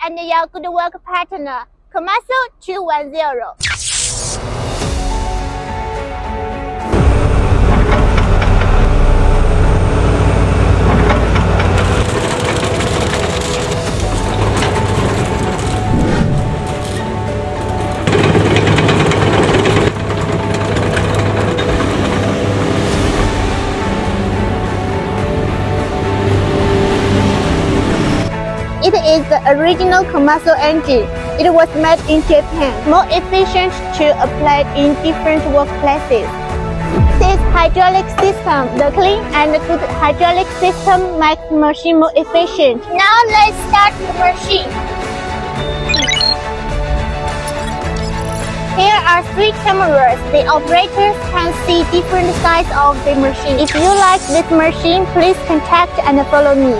and your good work partner, Komatsu 210. It is the original Komatsu engine. It was made in Japan, more efficient to apply in different workplaces. This hydraulic system, the clean and good hydraulic system, makes the machine more efficient. Now let's start the machine. Here are 3 cameras. The operators can see different sides of the machine. If you like this machine, please contact and follow me.